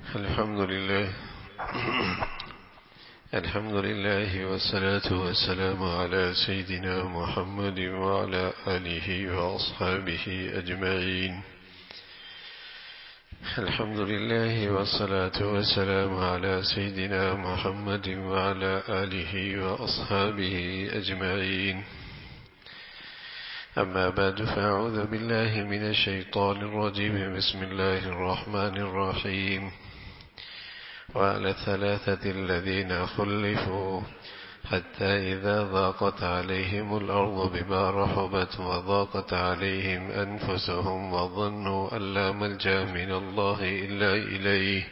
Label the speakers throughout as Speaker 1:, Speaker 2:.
Speaker 1: الحمد لله والصلاة والسلام على سيدنا محمد وعلى آله وأصحابه أجمعين. الحمد لله والصلاة والسلام على سيدنا محمد وعلى آله وأصحابه أجمعين. أما بعد، فأعوذ بالله من الشيطان الرجيم. بسم الله الرحمن الرحيم. وعلى الثلاثة الذين خلفوا حتى إذا ضاقت عليهم الأرض بما رحبت وضاقت عليهم أنفسهم وظنوا أن لا ملجأ من الله إلا إليه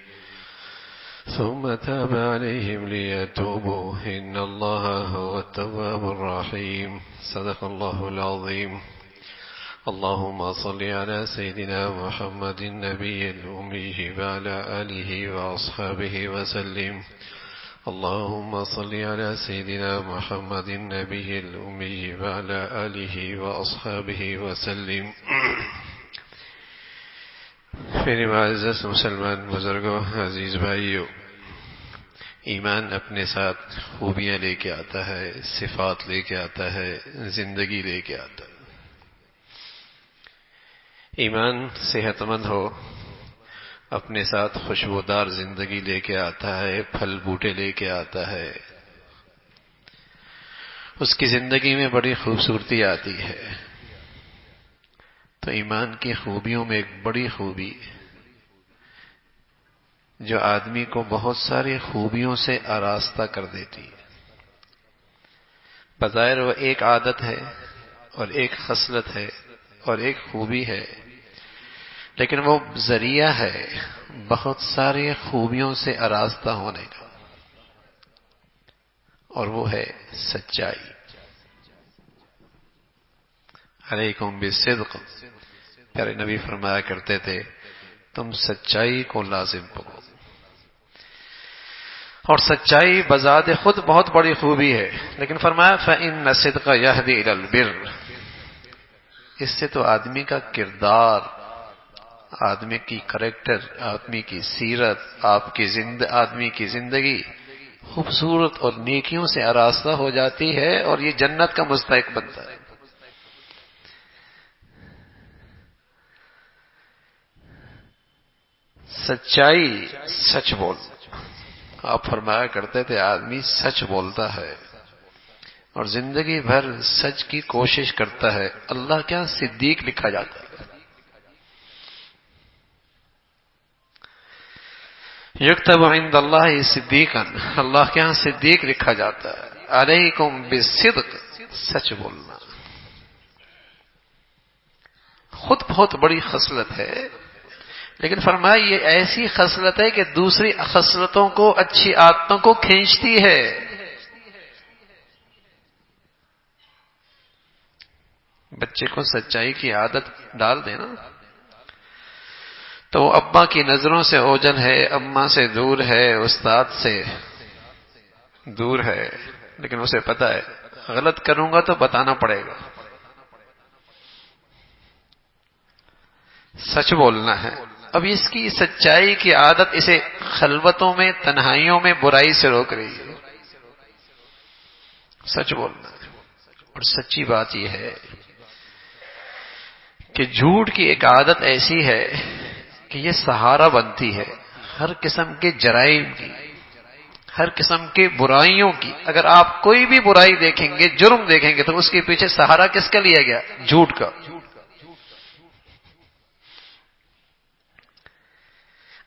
Speaker 1: ثم تاب عليهم ليتوبوا إن الله هو التواب الرحيم. صدق الله العظيم. اللهم صل على سيدنا محمد النبي الأمي وعلى آله وأصحابه وسلم. اللهم صل على سيدنا محمد النبي الأمي وعلى آله وأصحابه وسلم. میرے معزز مسلمان بزرگوں، عزیز بھائیوں، ایمان اپنے ساتھ خوبیاں لے کے آتا ہے، صفات لے کے آتا ہے، زندگی لے کے آتا ہے. ایمان صحت مند ہو اپنے ساتھ خوشبودار زندگی لے کے آتا ہے، پھل بوٹے لے کے آتا ہے. اس کی زندگی میں بڑی خوبصورتی آتی ہے. تو ایمان کی خوبیوں میں ایک بڑی خوبی جو آدمی کو بہت ساری خوبیوں سے آراستہ کر دیتی ہے. بظاہر وہ ایک عادت ہے اور ایک خصلت ہے اور ایک خوبی ہے، لیکن وہ ذریعہ ہے بہت ساری خوبیوں سے آراستہ ہونے کا، اور وہ ہے سچائی. علیکم بالصدق. پیارے نبی فرمایا کرتے تھے تم سچائی کو لازم پکڑو. اور سچائی بذات خود بہت بڑی خوبی ہے، لیکن فرمایا فَإِنَّ الصِّدْقَ يَهْدِي إِلَى الْبِرِّ. اس سے تو آدمی کا کردار، آدمی کی کریکٹر، آدمی کی سیرت، آدمی کی زندگی خوبصورت اور نیکیوں سے آراستہ ہو جاتی ہے اور یہ جنت کا مستحق بنتا ہے. سچائی، سچ بول. آپ فرمایا کرتے تھے آدمی سچ بولتا ہے اور زندگی بھر سچ کی کوشش کرتا ہے، اللہ کیا صدیق لکھا جاتا ہے. یکتب عند اللہ صدیقا، اللہ کے ہاں صدیق لکھا جاتا ہے. علیکم بالصدق، سچ بولنا خود بہت بڑی خصلت ہے، لیکن فرمایا یہ ایسی خصلت ہے کہ دوسری خصلتوں کو، اچھی عادتوں کو کھینچتی ہے. بچے کو سچائی کی عادت ڈال دینا تو وہ ابا کی نظروں سے اوجھل ہے، اماں سے دور ہے، استاد سے دور ہے، لیکن اسے پتا ہے غلط کروں گا تو بتانا پڑے گا. سچ بولنا ہے. اب اس کی سچائی کی عادت اسے خلوتوں میں، تنہائیوں میں برائی سے روک رہی ہے. سچ بولنا ہے. اور سچی بات یہ ہے کہ جھوٹ کی ایک عادت ایسی ہے کہ یہ سہارا بنتی ہے ہر قسم کے جرائم کی، ہر قسم کے برائیوں کی. اگر آپ کوئی بھی برائی دیکھیں گے، جرم دیکھیں گے، تو اس کے پیچھے سہارا کس کا لیا گیا؟ جھوٹ کا.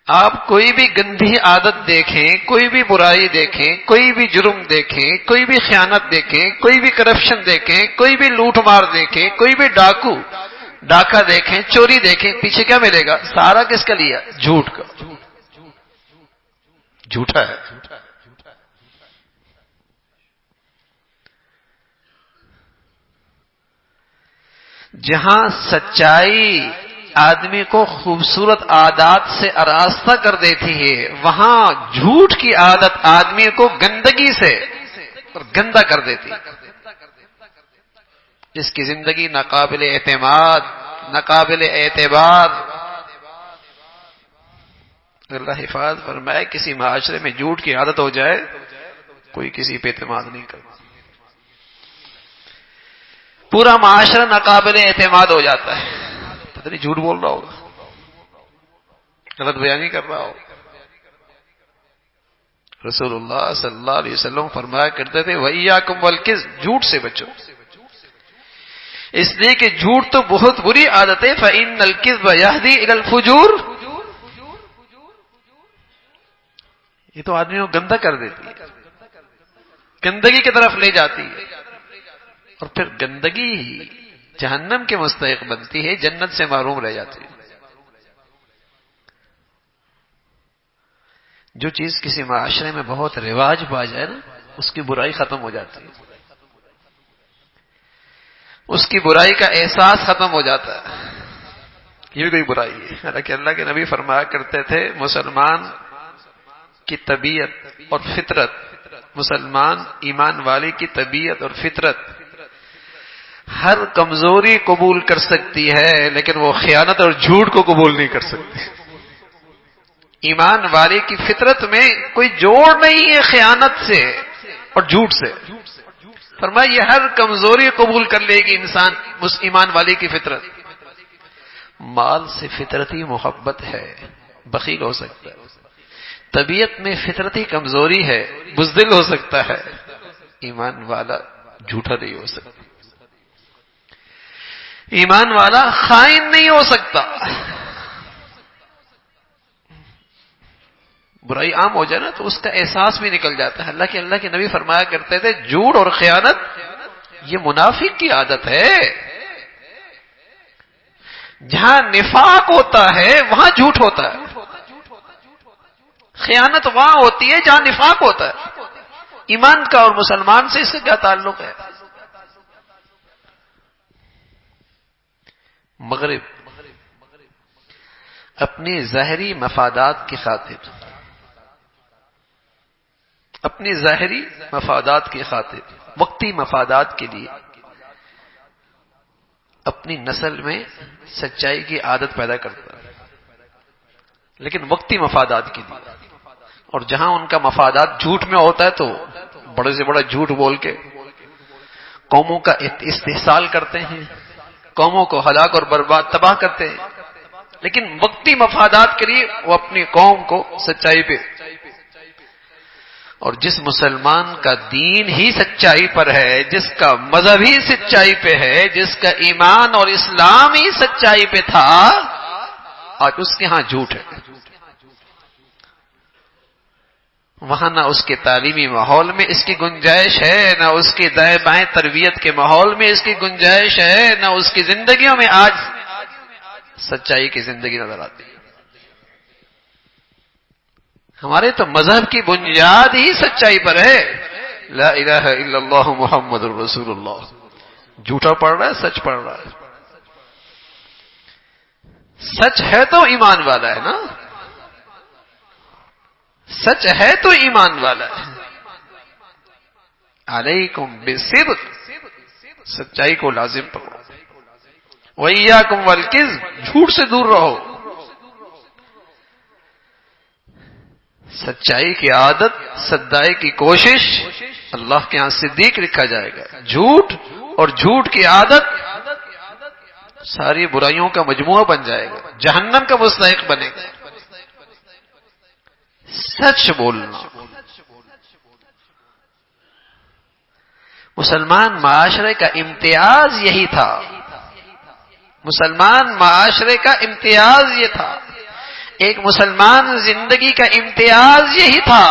Speaker 1: آپ کوئی بھی گندی عادت دیکھیں، کوئی بھی برائی دیکھیں، کوئی بھی جرم دیکھیں، کوئی بھی خیانت دیکھیں، کوئی بھی کرپشن دیکھیں، کوئی بھی لوٹ مار دیکھیں، کوئی بھی ڈاکہ دیکھیں، چوری دیکھیں، پیچھے کیا ملے گا؟ سارا کس کا لیا؟ جھوٹ کا. جھوٹا ہے. جہاں سچائی آدمی کو خوبصورت عادات سے آراستہ کر دیتی ہے، وہاں جھوٹ کی عادت آدمی کو گندگی سے اور گندا کر دیتی ہے. جس کی زندگی ناقابل اعتماد، ناقابل اعتبار، اللہ حفاظ فرمائے کسی معاشرے میں جھوٹ کی عادت ہو جائے کوئی کسی پہ اعتماد نہیں کرتا، پورا معاشرہ ناقابل اعتماد ہو جاتا ہے. پتہ نہیں جھوٹ بول رہا ہوگا، غلط بیانی کر رہا ہوگا. رسول اللہ صلی اللہ علیہ وسلم فرمایا کرتے تھے وَإِيَّاكُمْ وَالْكِذْبَ، جھوٹ سے بچو، اس لیے کہ جھوٹ تو بہت بری عادت ہے. فَإِنَّ الْكِذْبَ يَهْدِي إِلَى الْفُجُورِ، یہ تو آدمی کو گندا کر دیتی ہے، گندگی کی طرف لے جاتی ہے، اور پھر گندگی ہی جہنم کے مستحق بنتی ہے، جنت سے محروم رہ جاتی ہے. جو چیز کسی معاشرے میں بہت رواج پا جائے نا، اس کی برائی ختم ہو جاتی ہے، اس کی برائی کا احساس ختم ہو جاتا ہے. یہ بھی کوئی برائی ہے. حالانکہ اللہ کے نبی فرمایا کرتے تھے مسلمان کی طبیعت اور فطرت، مسلمان ایمان والے کی طبیعت اور فطرت ہر کمزوری قبول کر سکتی ہے، لیکن وہ خیانت اور جھوٹ کو قبول نہیں کر سکتی. ایمان والے کی فطرت میں کوئی جوڑ نہیں ہے خیانت سے اور جھوٹ سے. فرمایا یہ ہر کمزوری قبول کر لے گی انسان، اس ایمان والے کی فطرت. مال سے فطرتی محبت ہے، بخیل ہو سکتا ہے. طبیعت میں فطرتی کمزوری ہے، بزدل ہو سکتا ہے. ایمان والا جھوٹا نہیں ہو سکتا، ایمان والا خائن نہیں ہو سکتا. برائی عام ہو جائے نا تو اس کا احساس بھی نکل جاتا ہے. اللہ کے نبی فرمایا کرتے تھے جھوٹ اور خیانت یہ منافق کی عادت ہے. جہاں نفاق ہوتا ہے وہاں جھوٹ ہوتا ہے، خیانت وہاں ہوتی ہے جہاں نفاق ہوتا ہے. ایمان کا اور مسلمان سے اس کا کیا تعلق ہے؟ مغرب اپنی ظاہری مفادات کی خاطر، اپنی ظاہری مفادات کی خاطر، وقتی مفادات کے لیے اپنی نسل میں سچائی کی عادت پیدا کرتا ہے، لیکن وقتی مفادات کے لیے. اور جہاں ان کا مفادات جھوٹ میں ہوتا ہے تو بڑے سے بڑا جھوٹ بول کے قوموں کا استحصال کرتے ہیں، قوموں کو ہلاک اور برباد تباہ کرتے ہیں. لیکن وقتی مفادات کے لیے وہ اپنی قوم کو سچائی پہ، اور جس مسلمان کا دین ہی سچائی پر ہے، جس کا مذہب ہی سچائی پہ ہے، جس کا ایمان اور اسلام ہی سچائی پہ تھا، آج اس کے ہاں جھوٹ ہے. وہاں نہ اس کے تعلیمی ماحول میں اس کی گنجائش ہے، نہ اس کے دائیں بائیں تربیت کے ماحول میں اس کی گنجائش ہے، نہ اس کی زندگیوں میں آج سچائی کی زندگی نظر آتی ہے. ہمارے تو مذہب کی بنیاد ہی سچائی پر ہے. لا الہ الا اللہ محمد الرسول اللہ. جھوٹا پڑھ رہا ہے، سچ پڑھ رہا ہے. سچ ہے تو ایمان والا ہے نا، سچ ہے تو ایمان والا ہے. علیکم بالصدق، سچائی کو لازم پکڑو. وَإِيَّاكُمْ وَالْكِذْبَ، جھوٹ سے دور رہو. سچائی کی عادت، سدائی کی کوشش اللہ کے ہاں صدیق لکھا جائے گا. جھوٹ اور جھوٹ کی عادت ساری برائیوں کا مجموعہ بن جائے گا، جہنم کا مستحق بنے گا. سچ بولنا. مسلمان معاشرے کا امتیاز یہی تھا، مسلمان معاشرے کا امتیاز یہ تھا، ایک مسلمان زندگی کا امتیاز یہی تھا.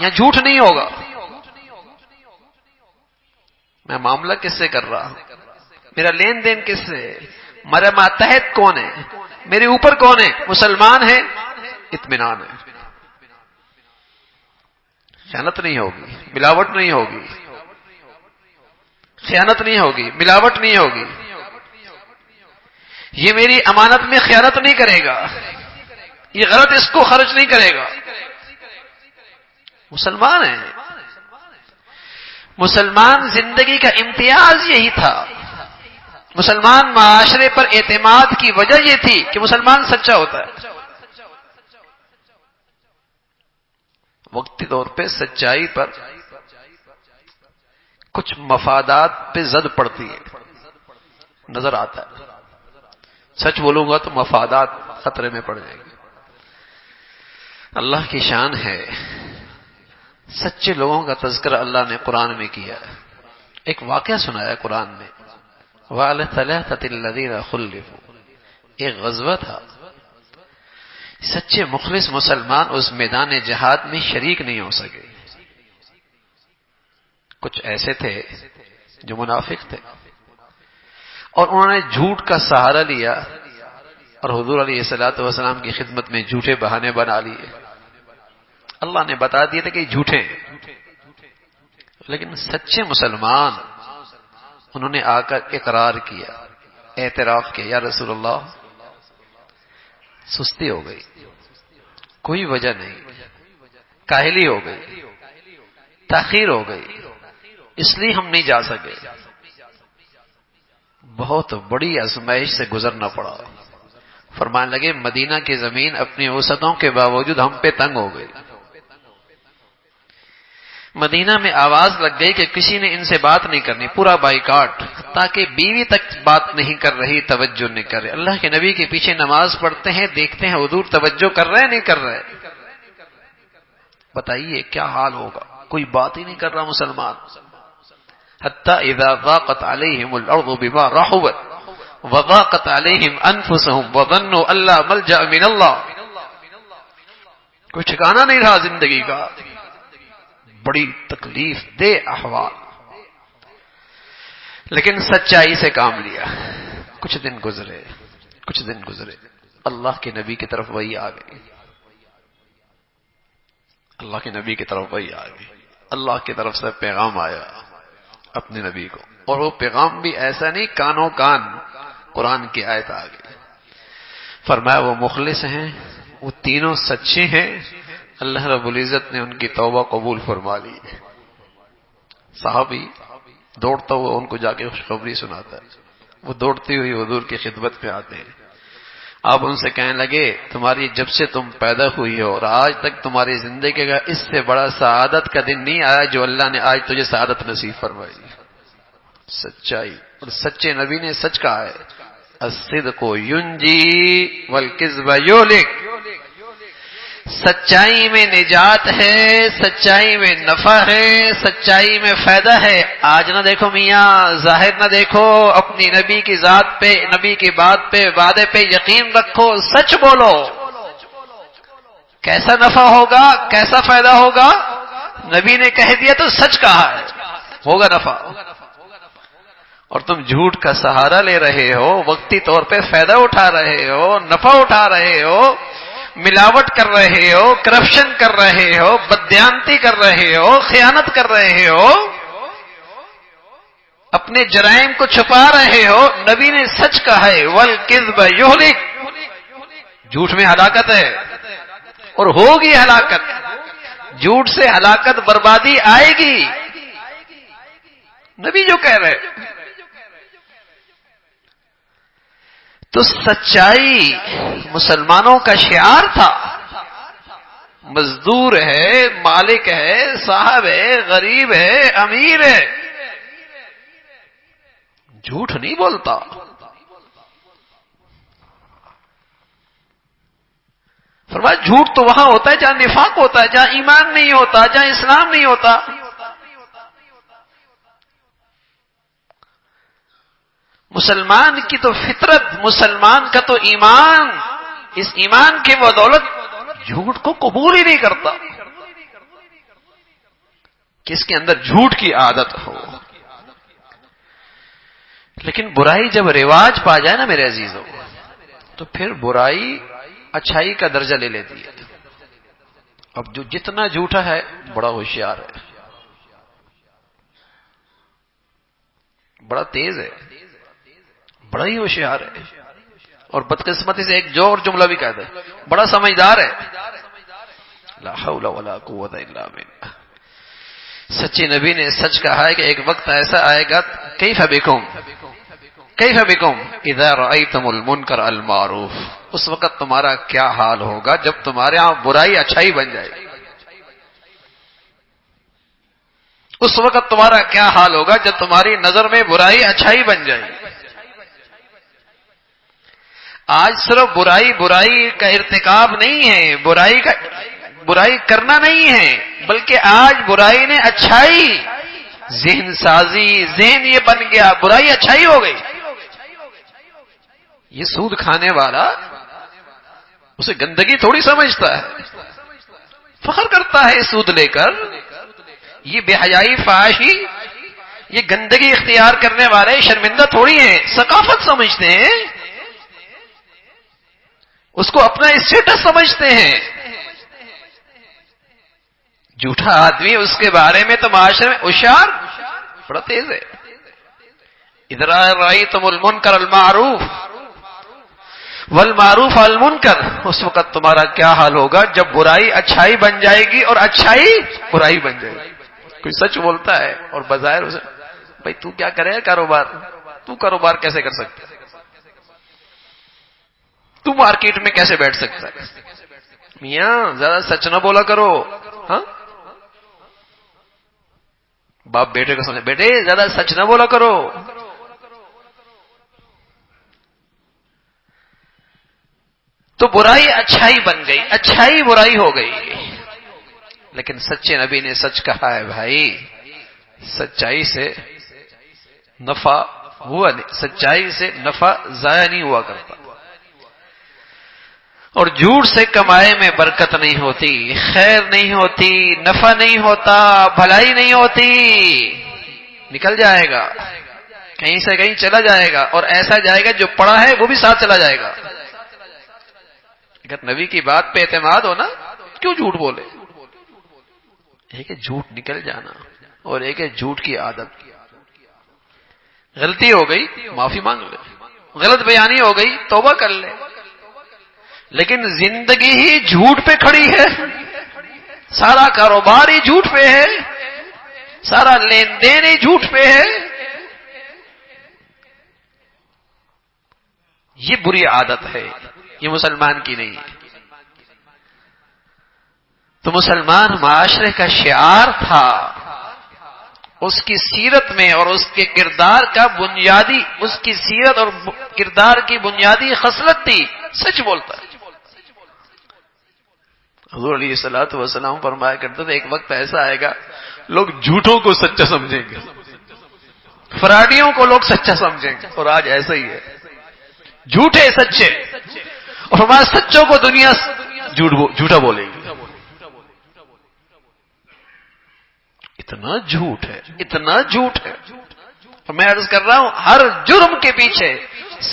Speaker 1: یہاں جھوٹ نہیں ہوگا. میں معاملہ کس سے کر رہا ہوں، میرا لین دین کس سے، میرا ماتحت کون ہے، میرے اوپر کون ہے؟ مسلمان ہے، اطمینان ہے. خیانت نہیں ہوگی، ملاوٹ نہیں ہوگی، خیانت نہیں ہوگی، ملاوٹ نہیں ہوگی. یہ میری امانت میں خیانت نہیں کرے گا، یہ غلط اس کو خرچ نہیں کرے گا. مسلمان ہے. مسلمان زندگی کا امتیاز یہی تھا. مسلمان معاشرے پر اعتماد کی وجہ یہ تھی کہ مسلمان سچا ہوتا ہے. وقتی طور پہ سچائی پر کچھ مفادات پہ زد پڑتی ہے، نظر آتا ہے، سچ بولوں گا تو مفادات خطرے میں پڑ جائیں گے۔ اللہ کی شان ہے، سچے لوگوں کا تذکرہ اللہ نے قرآن میں کیا ہے۔ ایک واقعہ سنایا قرآن میں، وَعَلَى الثَّلَاثَةِ الَّذِينَ خُلِّفُوا، ایک غزوہ تھا، سچے مخلص مسلمان اس میدان جہاد میں شریک نہیں ہو سکے۔ کچھ ایسے تھے جو منافق تھے اور انہوں نے جھوٹ کا سہارا لیا اور حضور علیہ الصلوۃ والسلام کی خدمت میں جھوٹے بہانے بنا لیے۔ اللہ نے بتا دیا تھا کہ یہ جھوٹے ہیں، لیکن سچے مسلمان انہوں نے آ کر اقرار کیا، اعتراف کیا، یا رسول اللہ سستی ہو گئی، کوئی وجہ نہیں، کاہلی ہو گئی، تاخیر ہو گئی، اس لیے ہم نہیں جا سکے۔ بہت بڑی آزمائش سے گزرنا پڑا۔ فرمانے لگے مدینہ کی زمین اپنی وسعتوں کے باوجود ہم پہ تنگ ہو گئی۔ مدینہ میں آواز لگ گئی کہ کسی نے ان سے بات نہیں کرنی، پورا بائیکاٹ، تاکہ بیوی تک بات نہیں کر رہی، توجہ نہیں کر رہے۔ اللہ کے نبی کے پیچھے نماز پڑھتے ہیں، دیکھتے ہیں حضور توجہ کر رہے نہیں کر رہے۔ بتائیے کیا حال ہوگا، کوئی بات ہی نہیں کر رہا مسلمان۔ حتی اذا ضاقت علیہم الارض بما رحبت وضاقت علیہم انفسہم وظنوا ان لا ملجأ من اللہ، کوئی ٹھکانہ نہیں رہا زندگی کا، بڑی تکلیف دہ احوال، لیکن سچائی سے کام لیا۔ کچھ دن گزرے، اللہ کے نبی کی طرف وہی آ گئی، اللہ کے نبی کی طرف وہی آ گئی، اللہ کی طرف سے پیغام آیا اپنے نبی کو، اور وہ پیغام بھی ایسا نہیں کانوں کان، قرآن کی آیت آ گئی۔ فرمایا وہ مخلص ہیں، وہ تینوں سچے ہیں، اللہ رب العزت نے ان کی توبہ قبول فرما لی۔ صحابی دوڑتا ہوا ان کو جا کے خوشخبری سناتا ہے، وہ دوڑتی ہوئی حضور کی خدمت میں آتے ہیں۔ آپ ان سے کہنے لگے تمہاری جب سے تم پیدا ہوئی ہو اور آج تک تمہاری زندگی کا اس سے بڑا سعادت کا دن نہیں آیا جو اللہ نے آج تجھے سعادت نصیب فرمائی۔ سچائی، اور سچے نبی نے سچ کہا ہے، الصدق ینجی والکذب یہلک، سچائی میں نجات ہے، سچائی میں نفع ہے، سچائی میں فائدہ ہے۔ آج نہ دیکھو میاں، ظاہر نہ دیکھو، اپنی نبی کی ذات پہ، نبی کی بات پہ، وعدے پہ یقین رکھو، سچ بولو۔ کیسا نفع ہوگا، کیسا فائدہ ہوگا، نبی نے کہہ دیا تو سچ کہا ہے، ہوگا نفع۔ اور تم جھوٹ کا سہارا لے رہے ہو، وقتی طور پہ فائدہ اٹھا رہے ہو، نفع اٹھا رہے ہو، ملاوٹ کر رہے ہو، کرپشن کر رہے ہو، بددیانتی کر رہے ہو، خیانت کر رہے ہو، اپنے جرائم کو چھپا رہے ہو۔ نبی نے سچ کہا ہے، والکذب یہلک، جھوٹ میں ہلاکت ہے اور ہوگی ہلاکت، جھوٹ سے ہلاکت بربادی آئے گی، نبی جو کہہ رہے۔ تو سچائی مسلمانوں کا شعار تھا، مزدور ہے، مالک ہے، صاحب ہے، غریب ہے، امیر ہے، جھوٹ نہیں بولتا۔ فرمایا جھوٹ تو وہاں ہوتا ہے جہاں نفاق ہوتا ہے، جہاں ایمان نہیں ہوتا، جہاں اسلام نہیں ہوتا۔ مسلمان کی تو فطرت، مسلمان کا تو ایمان، اس ایمان کی بدولت جھوٹ کو قبول ہی نہیں کرتا کہ اس کے اندر جھوٹ کی عادت ہو۔ لیکن برائی جب رواج پا جائے نا میرے عزیزوں، تو پھر برائی اچھائی کا درجہ لے لیتی ہے۔ اب جو جتنا جھوٹا ہے بڑا ہوشیار ہے، بڑا تیز ہے، بڑا ہی ہوشیار ہے، اور بدقسمتی سے ایک جو اور جملہ بھی کہتا ہے، بڑا سمجھدار ہے۔ لا حول ولا قوت الا باللہ۔ سچے نبی نے سچ کہا ہے کہ ایک وقت ایسا آئے گا، کیف بکم اذا رأیتم المنکر المعروف، اس وقت تمہارا کیا حال ہوگا جب تمہارے ہاں برائی اچھائی بن جائے گی۔ اس وقت تمہارا کیا حال ہوگا جب تمہاری نظر میں برائی اچھائی بن جائے. آج صرف برائی کا ارتکاب نہیں ہے، برائی کرنا نہیں ہے، بلکہ آج برائی نے اچھائی، ذہن سازی، ذہن یہ بن گیا، برائی اچھائی ہو گئی. یہ سود کھانے والا اسے گندگی تھوڑی سمجھتا ہے، فخر کرتا ہے سود لے کر. یہ بے حیائی، فحاشی، یہ گندگی اختیار کرنے والے شرمندہ تھوڑی ہیں، ثقافت سمجھتے ہیں، اس کو اپنا اسٹیٹس سمجھتے ہیں. جھوٹا آدمی، اس کے بارے میں تو معاشرے میں ہوشیار بڑا تیز ہے. اذا رأیتم المنکر المعروف والمعروف المنکر، اس وقت تمہارا کیا حال ہوگا جب برائی اچھائی بن جائے گی اور اچھائی برائی بن جائے گی. کوئی سچ بولتا ہے اور بظاہر اسے بھائی تو کیا کرے کاروبار، تو کاروبار کیسے کر سکتا ہے، تو مارکیٹ میں کیسے بیٹھ سکتا ہے. میاں زیادہ سچ نہ بولا کرو. ہاں، باپ بیٹے کو سمجھے، بیٹے زیادہ سچ نہ بولا کرو. تو برائی اچھائی بن گئی، اچھائی برائی ہو گئی. لیکن سچے نبی نے سچ کہا ہے بھائی، سچائی سے نفع ہوا نہیں، سچائی سے نفع ضائع نہیں ہوا کرتا، اور جھوٹ سے کمائے میں برکت نہیں ہوتی، خیر نہیں ہوتی، نفع نہیں ہوتا، بھلائی نہیں ہوتی. نکل جائے گا، کہیں سے کہیں چلا جائے گا، اور ایسا جائے گا جو پڑا ہے وہ بھی ساتھ چلا جائے گا. اگر نبی کی بات پہ اعتماد ہو نا، کیوں جھوٹ بولے؟ ایک ہے جھوٹ نکل جانا، اور ایک ہے جھوٹ کی عادت. غلطی ہو گئی معافی مانگ لے، غلط بیانی ہو گئی توبہ کر لے. لیکن زندگی ہی جھوٹ پہ کھڑی ہے، سارا کاروبار ہی جھوٹ پہ ہے، سارا لین دین ہی جھوٹ پہ ہے. یہ بری عادت ہے، یہ مسلمان کی نہیں ہے. تو مسلمان معاشرے کا شعار تھا، اس کی سیرت میں اور اس کے کردار کا بنیادی، اس کی سیرت اور کردار کی بنیادی خصلت تھی سچ بولتا ہے. حضور علیہ الصلوۃ والسلام فرمایا کرتے تھے ایک وقت ایسا آئے گا لوگ جھوٹوں کو سچا سمجھیں گے، فراڈیوں کو لوگ سچا سمجھیں گے. اور آج ایسا ہی ہے، جھوٹے سچے، اور ہمارے سچوں کو دنیا جھوٹا بولے گی. اتنا جھوٹ ہے، اتنا جھوٹ ہے. اور میں عرض کر رہا ہوں ہر جرم کے پیچھے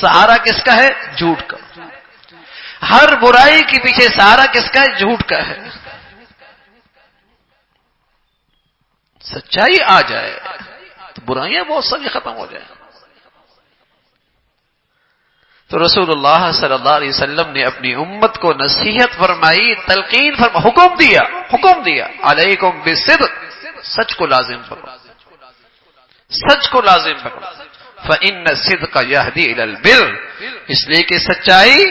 Speaker 1: سہارا کس کا ہے؟ جھوٹ کا. ہر برائی کے پیچھے سہارا کس کا ہے؟ جھوٹ کا ہے. سچائی آ جائے تو برائیاں بہت ساری ختم ہو جائیں. تو رسول اللہ صلی اللہ علیہ وسلم نے اپنی امت کو نصیحت فرمائی، تلقین فرمائی، حکم دیا علیکم بالصدق، سچ کو لازم پکڑو، سچ کو لازم پکڑو. فإن الصدق يهدي إلى البر، اس لیے کہ سچائی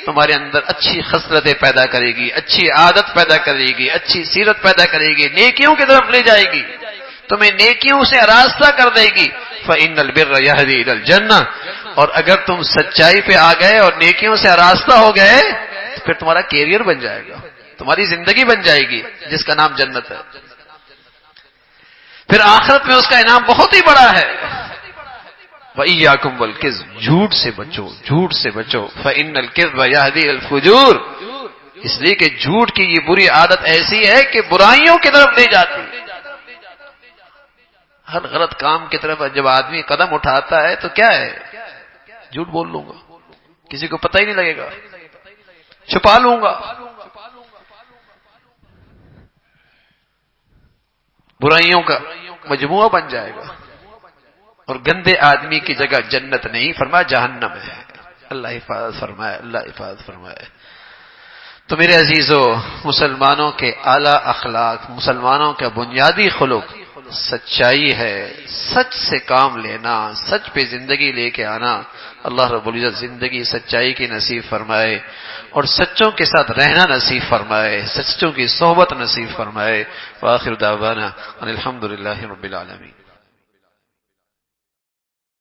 Speaker 1: تمہارے اندر اچھی خصلتیں پیدا کرے گی، اچھی عادت پیدا کرے گی، اچھی سیرت پیدا کرے گی، نیکیوں کی طرف لے جائے گی، تمہیں نیکیوں سے آراستہ کر دے گی. فإن البر يهدي إلى الجنة، اور اگر تم سچائی پہ آ گئے اور نیکیوں سے آراستہ ہو گئے تو پھر تمہارا کیریئر بن جائے گا، تمہاری زندگی بن جائے گی جس کا نام جنت ہے. پھر آخرت میں اس کا انعام بہت ہی بڑا ہے. وَإِيَّاكُمْ وَالْكِذْبَ، جھوٹ سے بچو، جھوٹ سے بچو. فَإِنَّ الْكِذْبَ يَهْدِي إِلَى الْفُجُورِ، اس لیے کہ جھوٹ کی یہ بری عادت ایسی ہے کہ برائیوں کی طرف لے جاتی. ہر غلط کام کی طرف جب آدمی قدم اٹھاتا ہے تو کیا ہے؟ جھوٹ بول لوں گا، کسی کو پتہ ہی نہیں لگے گا، چھپا لوں گا، برائیوں کا مجموعہ بن جائے گا. اور گندے آدمی کی جگہ جنت نہیں، فرمایا جہنم ہے. اللہ حفاظت فرمائے، اللہ حفاظت فرمائے. تو میرے عزیزو، مسلمانوں کے اعلیٰ اخلاق، مسلمانوں کا بنیادی خلق سچائی ہے، سچ سے کام لینا، سچ پہ زندگی لے کے آنا۔ اللہ رب العزت زندگی سچائی کی نصیب فرمائے اور سچوں کے ساتھ رہنا نصیب فرمائے، سچوں کی صحبت نصیب فرمائے۔ وآخر دعوانا ان الحمد للہ رب العالمین۔